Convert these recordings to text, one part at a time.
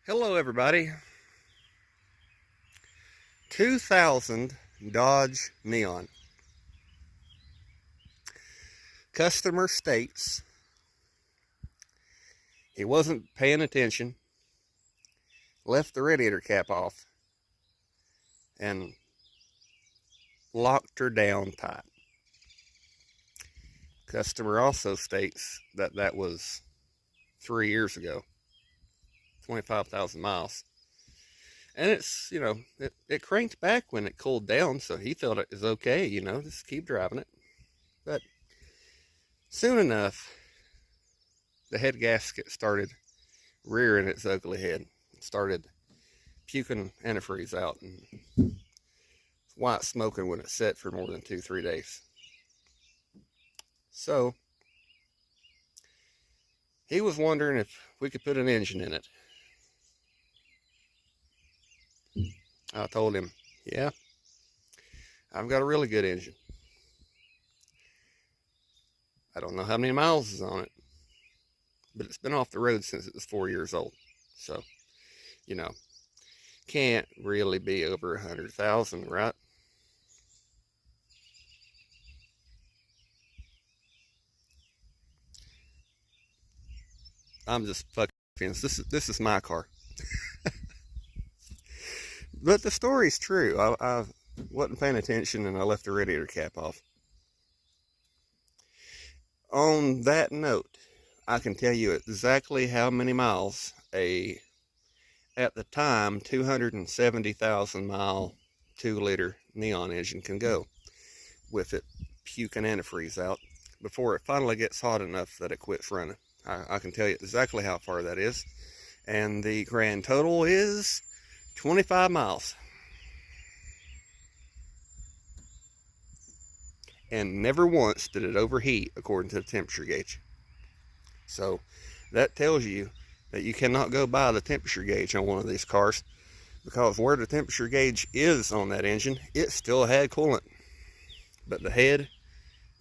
Hello everybody. 2000 Dodge Neon. Customer states he wasn't paying attention, left the radiator cap off, and locked her down tight. Customer also states that that was 3 years ago, 25,000 miles. And it's, it cranked back when it cooled down, so he thought it was okay, just keep driving it. But soon enough, the head gasket started rearing its ugly head. It started puking antifreeze out and white smoking when it set for more than 2-3 days. So he was wondering if we could put an engine in it. I told him, yeah, I've got a really good engine. I don't know how many miles is on it, but it's been off the road since it was 4 years old. So, can't really be over 100,000, right? I'm just fucking. This is my car. But the story's true. I wasn't paying attention and I left the radiator cap off. On that note, I can tell you exactly how many miles at the time, 270,000 mile 2-liter Neon engine can go with it puking antifreeze out before it finally gets hot enough that it quits running. I can tell you exactly how far that is. And the grand total is 25 miles. And never once did it overheat according to the temperature gauge. So that tells you that you cannot go by the temperature gauge on one of these cars, because where the temperature gauge is on that engine, it still had coolant, but the head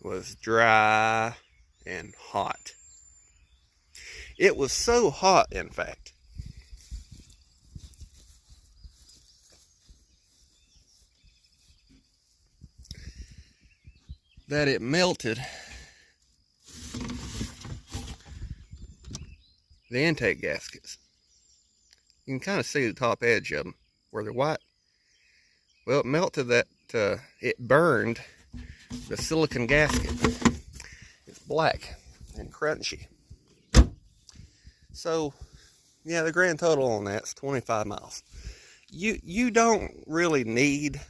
was dry and hot. It was so hot, in fact, that it melted the intake gaskets. You can kind of see the top edge of them where they're white. Well, it melted that, it burned the silicon gasket. It's black and crunchy. So, yeah, the grand total on that's 25 miles. You don't really need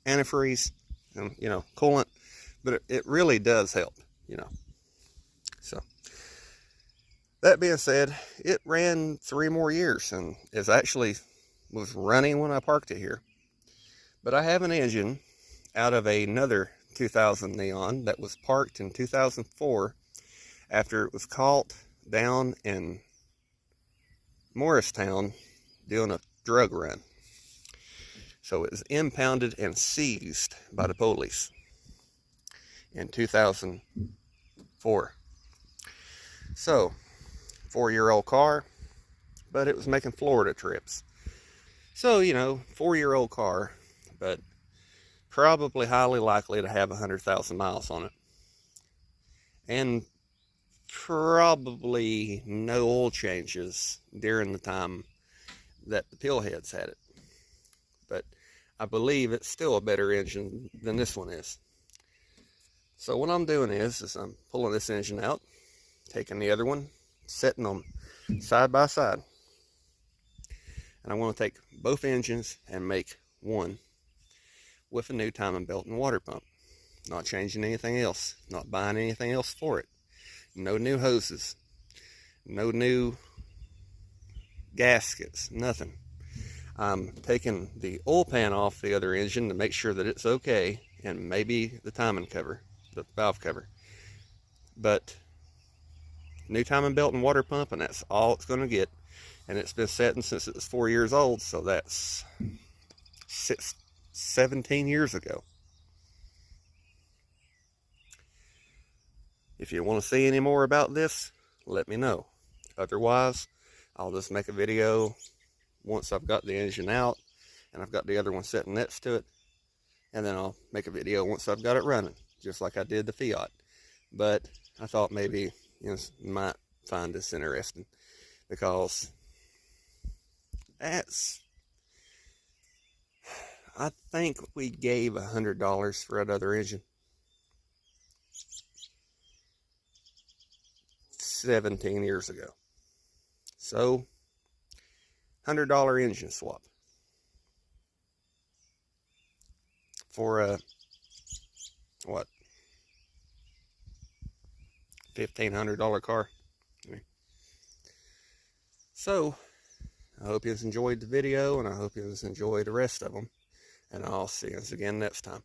antifreeze and, coolant, but it really does help, So, that being said, it ran 3 more years and was running when I parked it here. But I have an engine out of another 2000 Neon that was parked in 2004 after it was caught down in Morristown doing a drug run. So it was impounded and seized by the police in 2004. So, 4-year-old car, but it was making Florida trips. So, 4-year-old car, but probably highly likely to have 100,000 miles on it. And probably no oil changes during the time that the Pillheads had it. But I believe it's still a better engine than this one is. So what I'm doing is I'm pulling this engine out, taking the other one, setting them side by side. And I want to take both engines and make one with a new timing belt and water pump. Not changing anything else, not buying anything else for it. No new hoses, no new gaskets, nothing. I'm taking the oil pan off the other engine to make sure that it's okay, and maybe the timing cover, the valve cover. But new timing belt and water pump, and that's all it's going to get. And it's been setting since it was 4 years old, so that's 17 years ago. If you want to see any more about this, let me know. Otherwise, I'll just make a video once I've got the engine out and I've got the other one sitting next to it, and then I'll make a video once I've got it running, just like I did the Fiat. But I thought maybe you might find this interesting, because I think we gave $100 for that other engine 17 years ago. So, $100 engine swap for a, what, $1,500 car. So, I hope you enjoyed the video, and I hope you enjoy the rest of them. And I'll see you again next time.